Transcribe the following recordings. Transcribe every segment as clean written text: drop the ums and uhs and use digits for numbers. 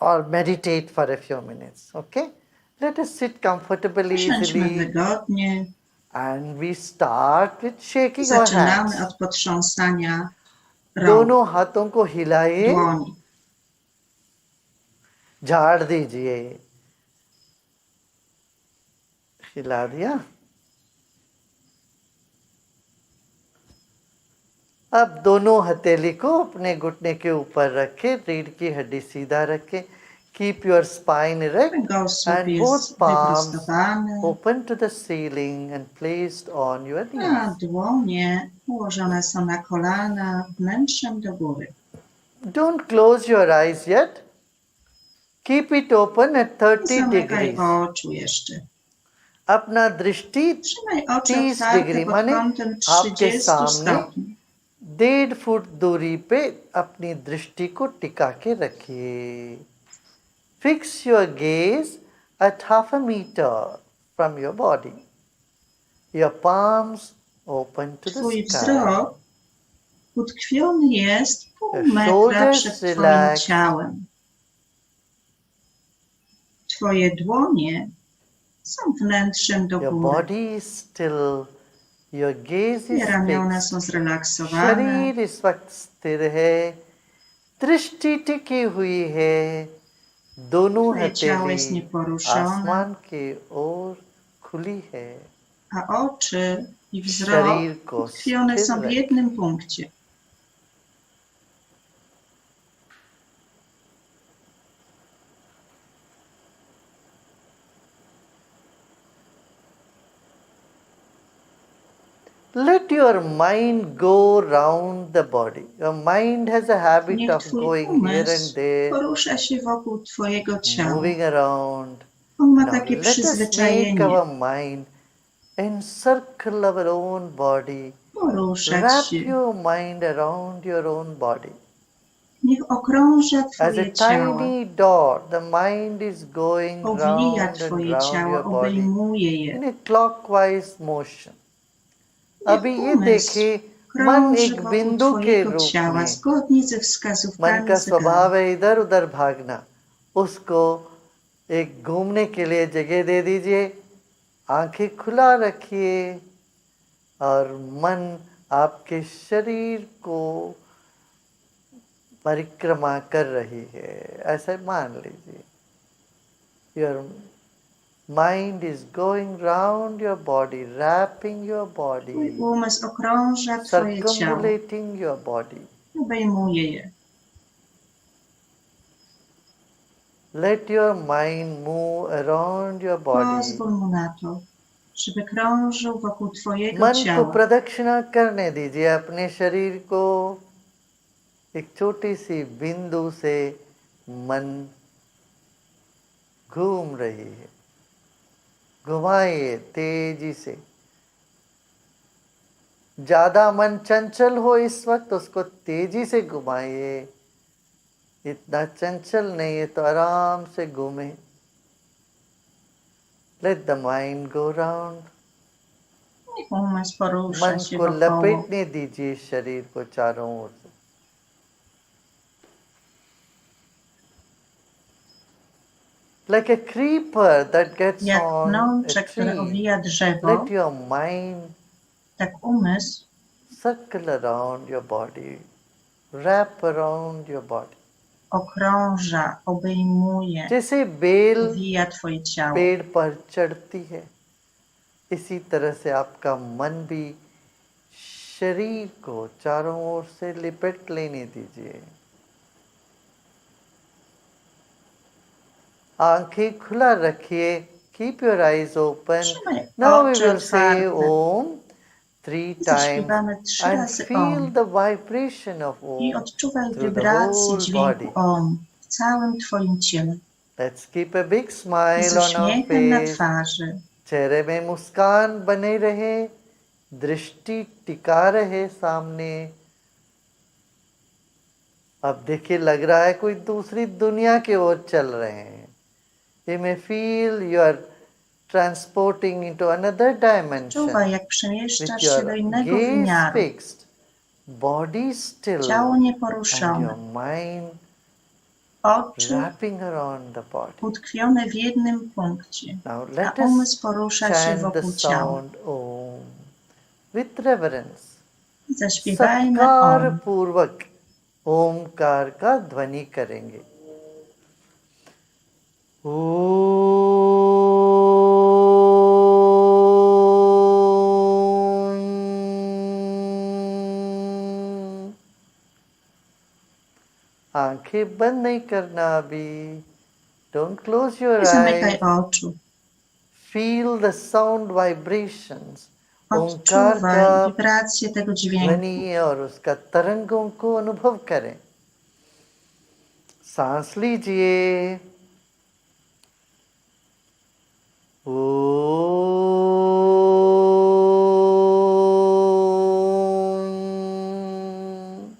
or meditate for a few minutes. Okay? Let us sit comfortably, Usiądźmy easily, wygodnie and we start with i shaking our zaczynamy hands. od potrząsania rąk, दोनों हाथों को हिलाइए, dłoni. झाड़ दीजिए. हिला दिया. अब दोनों हथेली को अपने घुटने के ऊपर रखें, रीढ़ की हड्डी सीधा रखें. Keep your spine erect Kręgosłup and both jest palms wyprostowany, open to the ceiling and placed on your a knees. dłonie ułożone są na kolana wnętrzem do góry. Don't close your eyes yet. Keep it open at Nie 30 zamykaj degrees. oczu jeszcze. अपना दृष्टि Trzymaj oczy 30 otwarte degree pod माने kątem आपके 30 सामने stopni. 1.5 फुट दूरी पे अपनी दृष्टि को टिका के रखिए. Fix your gaze at 1/2 meter from your body. Your palms open to the Twój sky. wzrok utkwiony jest pół Your metra shoulders przed Twoim relaxed. ciałem. Twoje dłonie są wnętrzem do Your góry. body is still. Your gaze is Twoje ramiona fixed. są zrelaksowane. शरीर इस वक्त स्थिर है, दृष्टि टिकी हुई है. दोनों Twoje ciało jest हथेली nieporuszone, आसमान की ओर खुली है. a oczy i wzrok शरीर को utkwione स्थिर są w रखें. jednym punkcie. Let your mind go round the body. Your mind has a habit Niech of Twój going here and umysł there, porusza się wokół Twojego ciała. moving around. On ma Now takie let us make przyzwyczajenie our mind encircle our own body. poruszać Wrap się. your mind around your own body. Niech okrąża As a Twoje ciało, tiny dot, the mind is going owija round and Twoje round ciało, your body obejmuje in je. a clockwise motion. Niech अभी ये umysł देखिए, मन krąży एक wokół बिंदु के Twojego रूप ciała में. zgodnie ze मन wskazówkami का zegara. स्वभाव है इधर उधर भागना. उसको एक घूमने के लिए जगह दे दीजिए. आंखें खुला रखिए और मन आपके शरीर को परिक्रमा कर रही है, ऐसे मान लीजिए. Your mind is going round your body, wrapping your Twój body, umysł okrąża Twoje ciało, circumambulating your body. obejmuje je. Let your mind move around your body. Pozwól mu na to, żeby krążył wokół Twojego मन को ciała. प्रदक्षिणा करने दीजिए. अपने शरीर को एक छोटी सी बिंदु से मन घूम रही है. घुमाइए तेजी से. ज्यादा मन चंचल हो इस वक्त, उसको तेजी से घुमाइए. इतना चंचल नहीं है तो आराम से घूमे. Let the mind go round. Niech umysł porusza मन się को wokoło. लपेटने दीजिए शरीर को चारों ओर से. Like a creeper that gets Jak on a pnącze, które tree, owija drzewo, let your mind tak umysł circle around your body, wrap around your body. okrąża, obejmuje, जैसे bell owija Twoje ciało. पेड़ पर चढ़ती है, इसी तरह से आपका मन भी शरीर को चारों ओर से लिपट लेने दीजिए. आंखें खुला रखिए. Keep your eyes open. Trzymaj Now we oczy will say otwarte. Om 3 times Zaśpiewamy 3 and razy feel Om the vibration of i Om odczuwaj through the wibrację whole dźwięku body. Om w całym Twoim ciele. Let's keep a big I smile z on our uśmiechem na face. twarzy. चेहरे में मुस्कान बने रहे, दृष्टि टिका रहे सामने. अब देखिए, लग रहा है कोई दूसरी दुनिया की ओर चल रहे हैं. You may feel you are transporting into another dimension Czuwaj, jak with przemieszczasz się do your innego gaze wymiaru. fixed, body still Ciało and nieporuszone, your mind Oczy wrapping around the body. utkwione w jednym punkcie, Now a let us umysł porusza się chant the wokół ciała. sound Om with reverence. Zaśpiewajmy सत्कार Om. पूर्वक ओमकार का ध्वनि करेंगे। ओम। आंखें बंद नहीं करना अभी। Don't close your Nie zamykaj eyes. oczu. Feel the sound vibrations. ओंकार का Odczuwaj wibrację tego dźwięku. ध्वनि और उसका तरंगों को अनुभव करें। सांस लीजिए। ओम।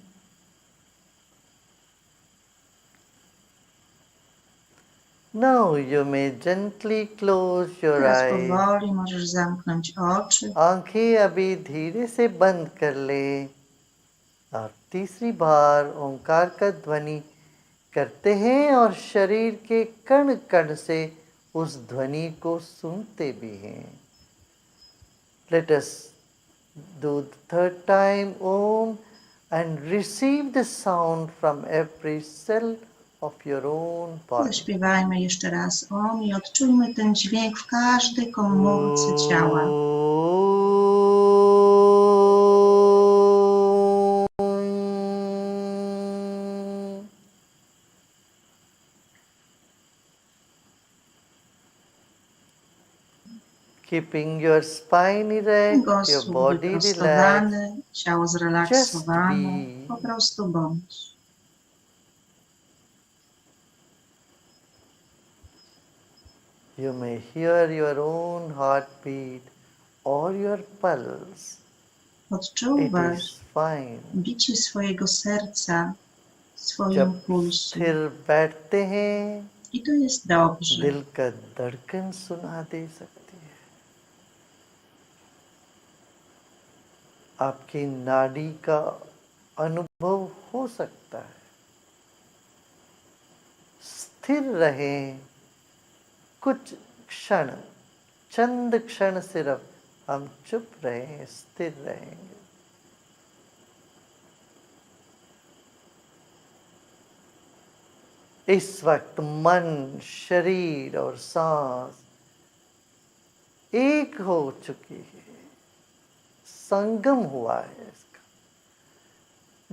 Now you may gently close your Teraz eyes. powoli możesz zamknąć oczy. आंखें अभी धीरे से बंद कर ले और तीसरी बार ओंकार का ध्वनि करते हैं और शरीर के कण कण से उस ध्वनि को सुनते भी हैं। Let us do the third time Om and receive the sound from every cell of your own body. Zaśpiewajmy jeszcze raz Om i odczujmy ten dźwięk w każdej komórce ciała. Keeping your spine erect, your Gostół body relaxed. wyprostowany, ciało Just zrelaksowane. be. Po prostu bądź. You may hear your own heartbeat or your pulse. It Odczuwasz is fine. bicie swojego serca w swoim जब pulsie. स्थिर बैठते हैं I to jest dobrze. दिल का धड़कन सुना दे सकती है। आपकी नाड़ी का अनुभव हो सकता है। स्थिर रहें कुछ क्षण, चंद क्षण सिर्फ हम चुप रहें, स्थिर रहेंगे। इस वक्त मन, शरीर और सांस एक हो चुकी है, संगम हुआ है इसका।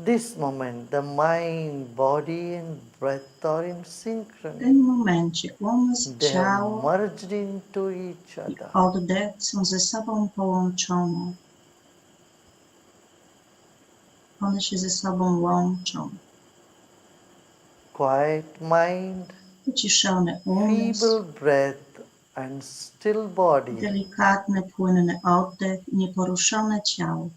This moment, the mind, body and breath are in W synchrony. tym momencie umysł, They have ciało merged into each i other. oddech są ze sobą połączone. One się ze sobą łączą. Quiet mind, Wyciszony feeble umysł, breath and still body delikatny, płynny oddech i nieporuszone ciało.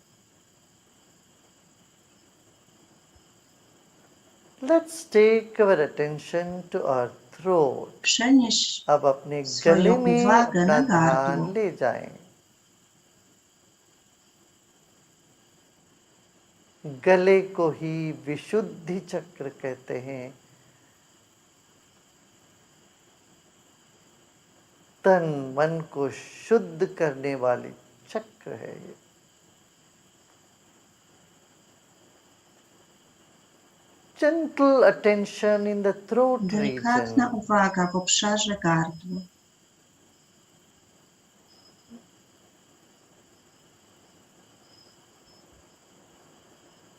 Let's take our attention to our throat. Przenieś अब अपने swoją गले में uwagę अपना na ध्यान gardło. ले जाएं। गले को ही विशुद्धि चक्र कहते हैं। तन मन को शुद्ध करने वाली चक्र है ये। Gentle attention in the throat Delikatna region. uwaga w obszarze gardła.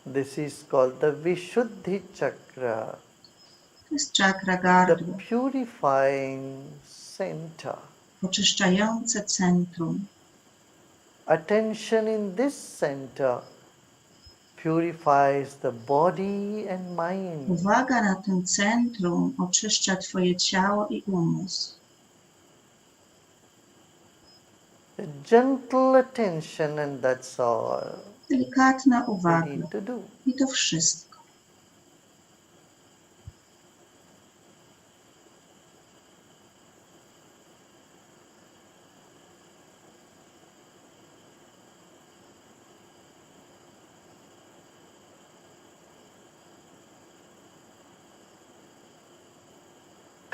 This is called the Vishuddhi Chakra, To jest czakra the gardła, purifying center. oczyszczające centrum. Attention in this center purifies the body and mind. Uwaga na tym centrum oczyszcza Twoje ciało i umysł. A gentle attention and that's all Delikatna we uwaga. need to do. I to wszystko.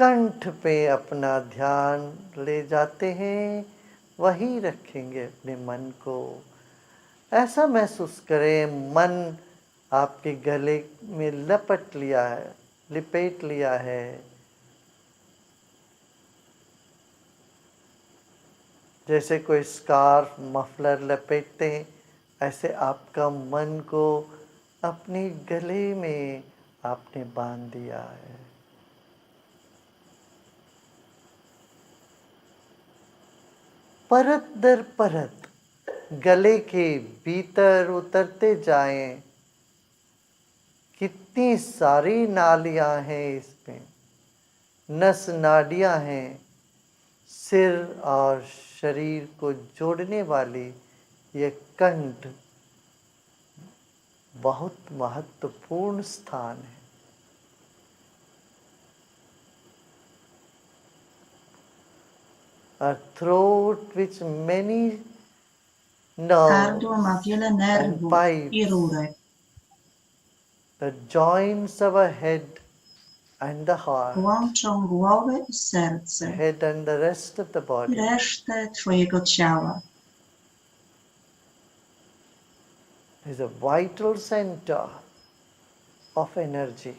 कंठ पे अपना ध्यान ले जाते हैं, वहीं रखेंगे अपने मन को। ऐसा महसूस करें मन आपके गले में लपेट लिया है, लिपेट लिया है। जैसे कोई स्कार्फ मफलर लपेटते हैं, ऐसे आपका मन को अपने गले में आपने बांध दिया है। परत दर परत गले के भीतर उतरते जाएं। कितनी सारी नालियां हैं इसमें, नस नाड़ियां हैं। सिर और शरीर को जोड़ने वाली ये कंठ बहुत महत्वपूर्ण स्थान है। A throat which many Gardło ma nerves wiele and nerwów i pipes rurek. that joins our head and the heart, Łączą głowę i serce head and the rest of the i body. resztę twojego ciała. Is a vital center of energy.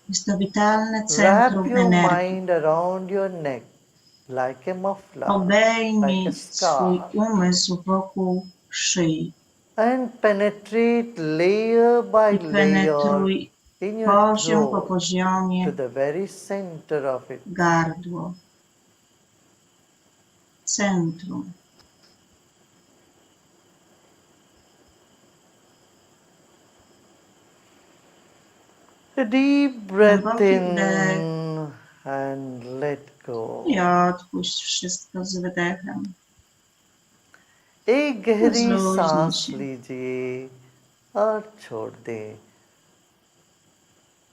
Jest to witalne Wrap centrum your energii. mind around your neck like a muffler, like a Obejmij swój scarf, umysł wokół szyi and penetrate layer by i layer penetruj in your poziom po throat to poziomie the very center of it. gardło. Centrum. A deep breath Głęboki in wdech and let go. i odpuść wszystko z wydechem. एक गहरी Rozluźnij सांस się. लीजिए और छोड़ दें।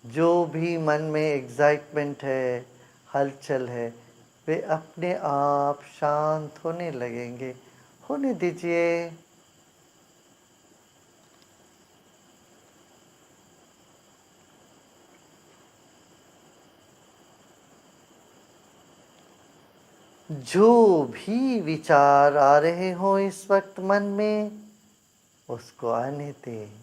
जो भी मन में एक्साइटमेंट है, हलचल है, वे अपने आप शांत होने लगेंगे। होने दीजिए। जो भी विचार आ रहे हो इस वक्त मन में, उसको आने दें।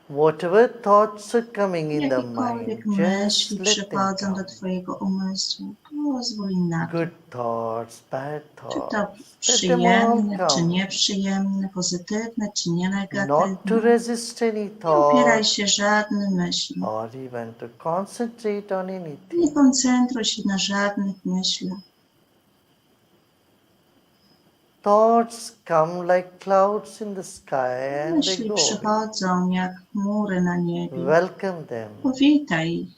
Whatever thoughts are coming in the Jakiekolwiek mind, just myśli let them przychodzą do come. twojego umysłu, pozwól im na to. Good thoughts, bad Czy to thoughts, let them all przyjemne, czy come. nieprzyjemne, pozytywne, czy Not to nienegatywne. resist any Nie opieraj thought się żadnym myślom. or even to concentrate on Nie anything. koncentruj się na żadnych myślach. Thoughts come like clouds in the sky and they Myśli go. przychodzą jak chmury na niebie. Welcome them Powitaj ich,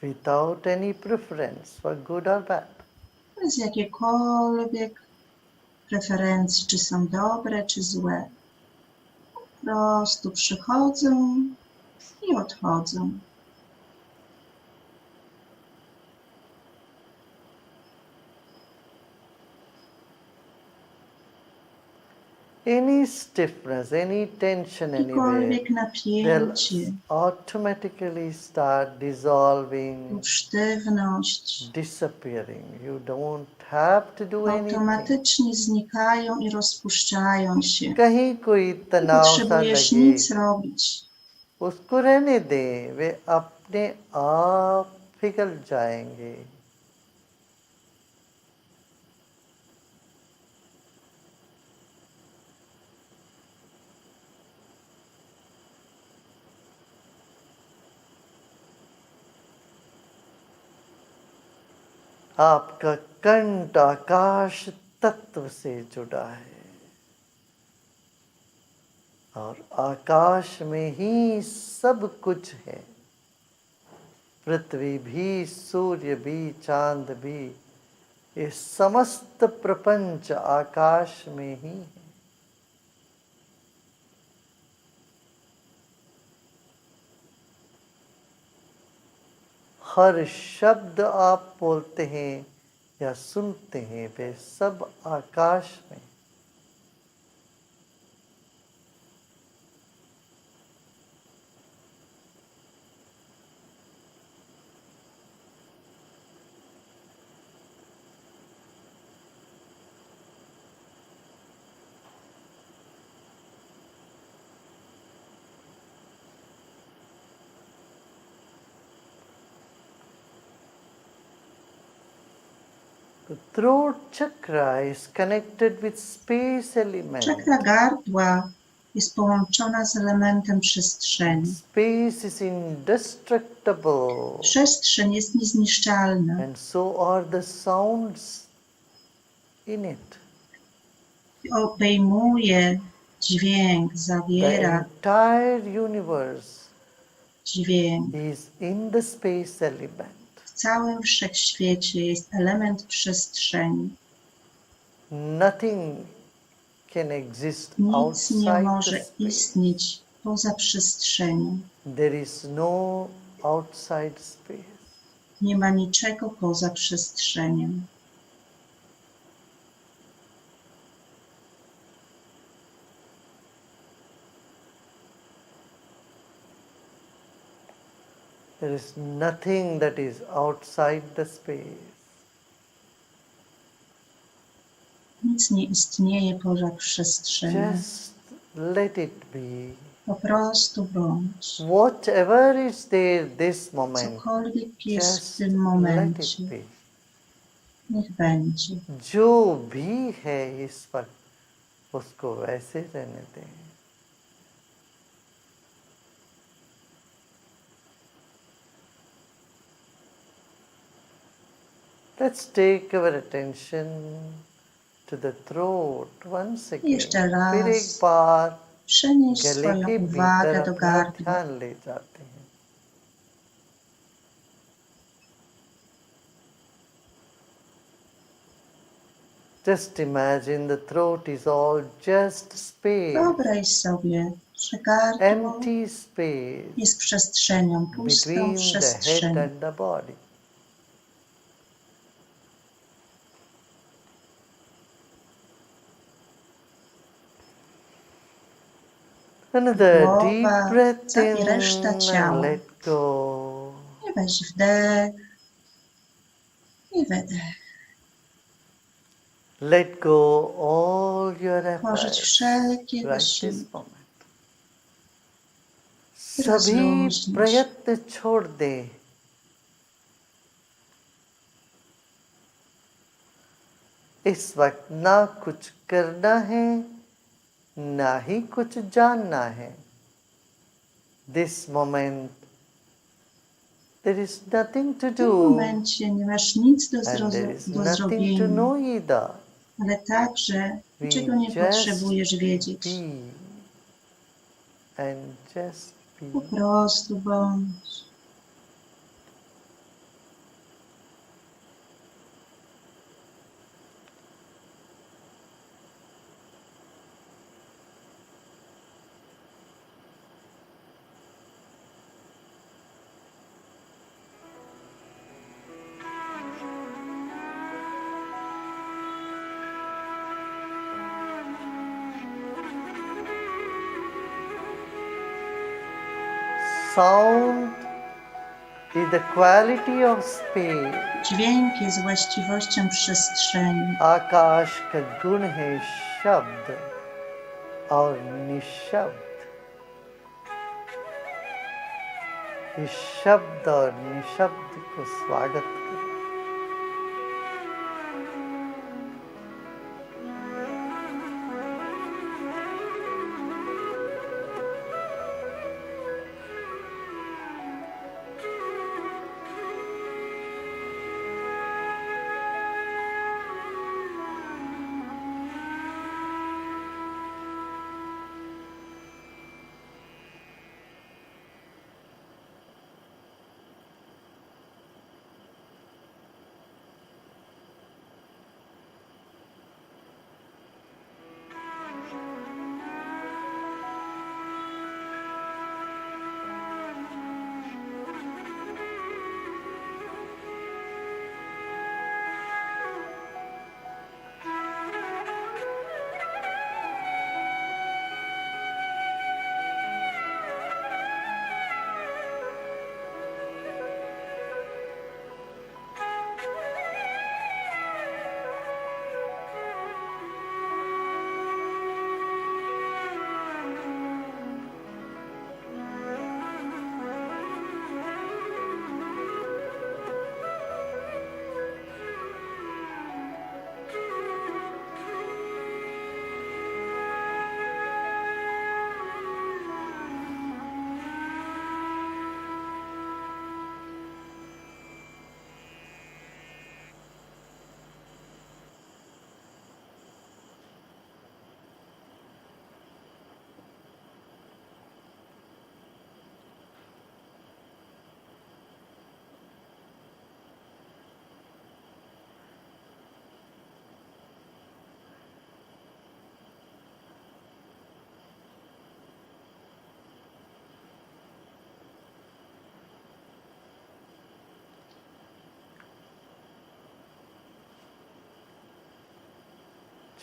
without any preference for good or bad. bez jakiejkolwiek preferencji, czy są dobre, czy złe. Po prostu przychodzą i odchodzą. Any stiffness, any tension anywhere, Jakiekolwiek they'll napięcie automatically start dissolving, lub sztywność disappearing. You don't have to do anything. automatycznie znikają i rozpuszczają się. कहीं कोई Nie तनाव सा potrzebujesz लगे, nic robić. उसको रहने दें, वे अपने आप पिघल जाएंगे। आपका कंठ आकाश तत्व से जुड़ा है और आकाश में ही सब कुछ है। पृथ्वी भी, सूर्य भी, चांद भी, ये समस्त प्रपंच आकाश में ही है। हर शब्द आप बोलते हैं या सुनते हैं वे सब आकाश में। The throat chakra is connected with space element. Czakra gardła jest połączona z elementem przestrzeni. Space is indestructible, Przestrzeń jest niezniszczalna. and so are the sounds in it. Obejmuje dźwięk, The zawiera entire universe dźwięk. is in the space element. W całym wszechświecie jest element przestrzeni. Nothing can exist Nic nie outside the może space. istnieć poza przestrzenią. There is no outside space. Nie ma niczego poza przestrzenią. There is nothing that is outside the space. Nic nie istnieje poza przestrzenią. Just let it be. Po prostu bądź. Whatever is there this moment, Cokolwiek jest w just tym let it momencie, be. niech będzie. जो भी है इस वक्त उसको वैसे रहने दें। Let's take our attention to the throat once again. Jeszcze raz. फिर एक बार Przenieś गले swoją के uwagę भीतर do अपना gardła. ध्यान ले जाते हैं। Just imagine the throat is all just space, Wyobraź sobie, że gardło empty space jest przestrzenią, pustą between the head przestrzenią. and the body. Another deep Głowa, breath i reszta in ciała. and let go. I weź wdech i wydech. Let go all your Włożyć efforts wszelkie right wysiłki. this moment. Rozluźnić. सभी प्रयत्न छोड़ दे। इस वक्त ना कुछ करना है ना ही कुछ जानना है। This moment there is nothing to W tym do momencie nie masz nic do, and there is do nothing to zrobienia, know either. ale także We niczego nie just potrzebujesz wiedzieć. be and just Po be. prostu bądź. Sound is the quality of space. Dźwięk jest właściwością przestrzeni. आकाश का गुण है शब्द और निशब्द। इस शब्द और निशब्द को स्वागत करें।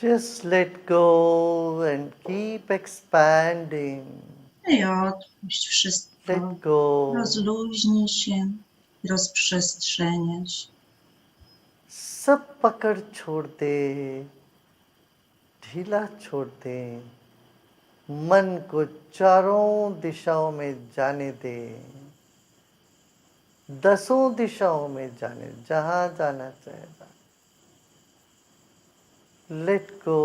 Just let go and keep expanding. I odpuść wszystko. Let go. Rozluźnij się, rozprzestrzeniaj się. सब पकड़ छोड़ दे, ढीला छोड़ दे, मन को चारों दिशाओं में जाने दे, 10 दिशाओं में जाने, जहां जाना चाहेगा. Let go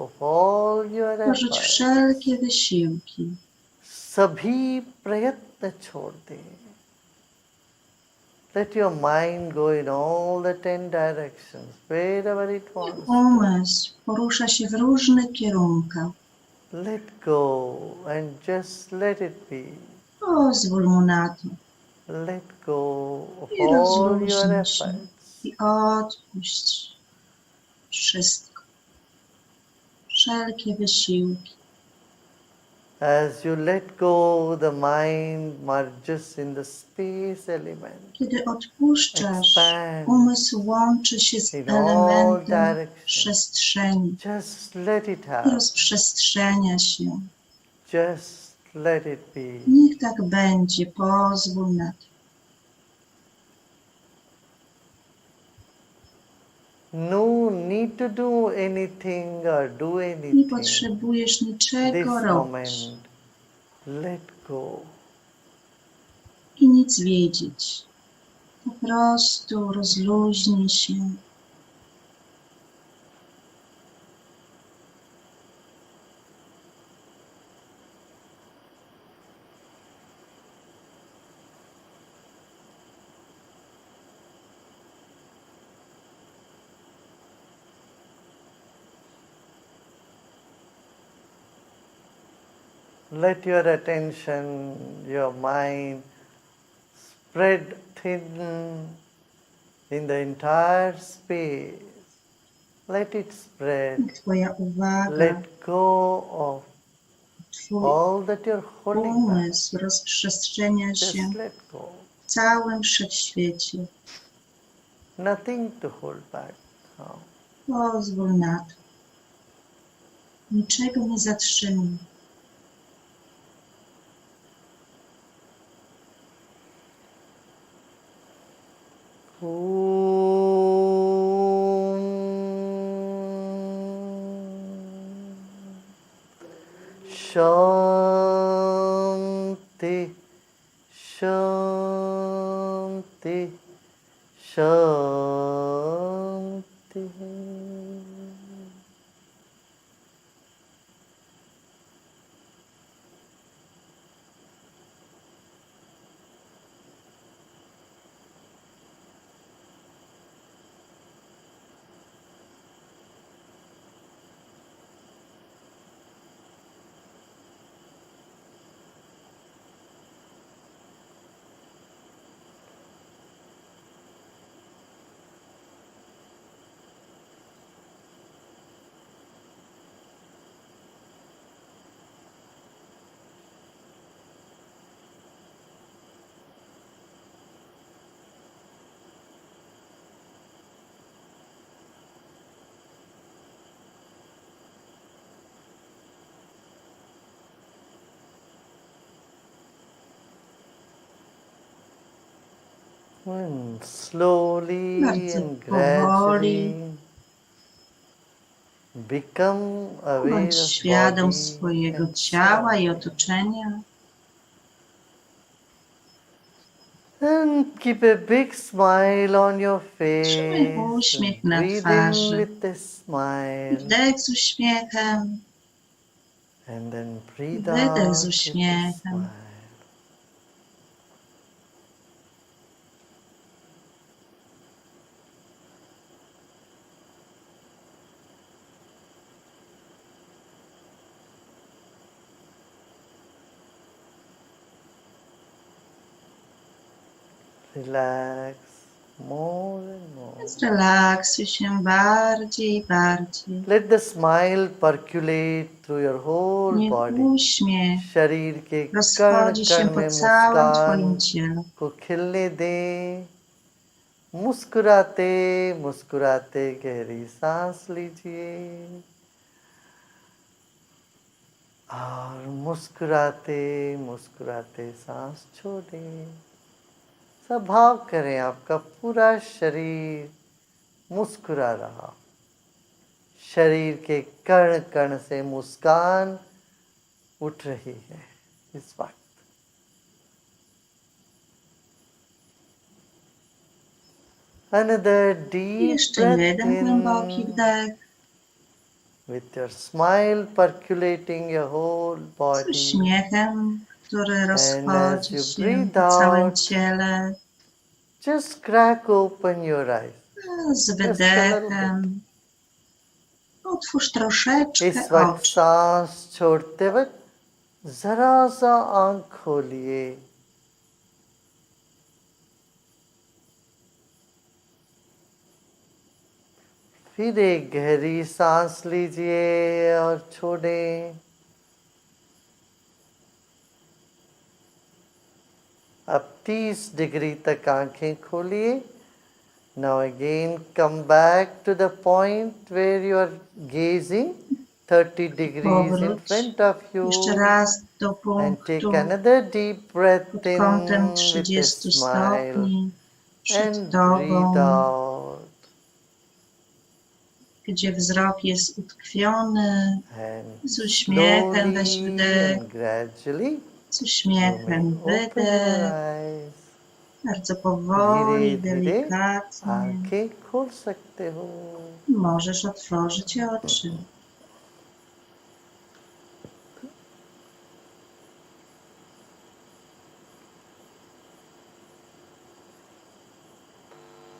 of all your Porzuć efforts. wszelkie wysiłki. सभी प्रयत्न छोड़ दे. Let your mind go in all the 10 directions, wherever it wants to. Umysł porusza się w różnych kierunkach. Let go and just let it be. Pozwól mu na to Let go of i all your rozluźnij się efforts. i odpuść wszystko. Wszelkie wysiłki. As you let go, the mind merges in the space element. Kiedy odpuszczasz, Expand umysł łączy się z in all elementem directions. przestrzeni Just let it i happen. rozprzestrzenia się. Just let it be. Niech tak będzie, pozwól na to. No need to do anything or do Nie anything. potrzebujesz niczego This robić moment, let go. i nic wiedzieć. Po prostu rozluźnij się. Let your attention, your mind spread thin in the entire space. Let it spread. Niech Twoja uwaga, Let go of Twój all that you're holding back. umysł rozprzestrzenia się Just let go. w całym wszechświecie. Nothing to hold back now. Pozwól na to. Niczego nie zatrzymuj. Shanti, Shanti, Shanti. And slowly Bardzo and powoli. gradually become aware Bądź of świadom body swojego and ciała i surroundings. otoczenia. And keep a big smile on your Trzymaj face. uśmiech And na breathe in twarzy. with a smile. Wdech z uśmiechem, And then breathe wydech out z with a uśmiechem. smile. Relax more and more. Zrelaksuj się bardziej i bardziej. Let the smile percolate through your whole Niech body. uśmiech शरीर के कण rozchodzi się कण po में całym मुस्कान Twoim ciele. को खिलने दें मुस्कुराते मुस्कुराते गहरी सांस लीजिए और मुस्कुराते मुस्कुराते सांस छोड़ें। स्वभाव करें आपका पूरा शरीर मुस्कुरा रहा, शरीर के कण कण से मुस्कान उठ रही है इस वक्त। Another deep Jeszcze breath jeden głęboki in wdech. with your smile percolating your whole Z body. uśmiechem, który And as rozchodzi you się breathe po całym out, ciele. just crack open your eyes. A z Just a little bit. wydechem otwórz troszeczkę इस वक्त oczy. सांस छोड़ते वक्त जरा सा आंख खोलिए। फिर एक गहरी सांस लीजिए और छोड़ें। अब 30 डिग्री तक आंखें खोलिए। Now again come back to the point where you are gazing 30 degrees in Powróć front of jeszcze you raz do and take punktu another deep breath pod kątem in with a 30 smile stopni przed and breathe tobą, out gdzie wzrok jest utkwiony. and Z uśmiechem weź slowly wdech, and gradually z you may uśmiechem open your wydech. eyes. Bardzo धीरे powoli, धीरे delikatnie आंखें खोल सकते हो। możesz otworzyć oczy.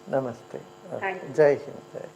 नमस्ते। Thank you. जय हिंद। जय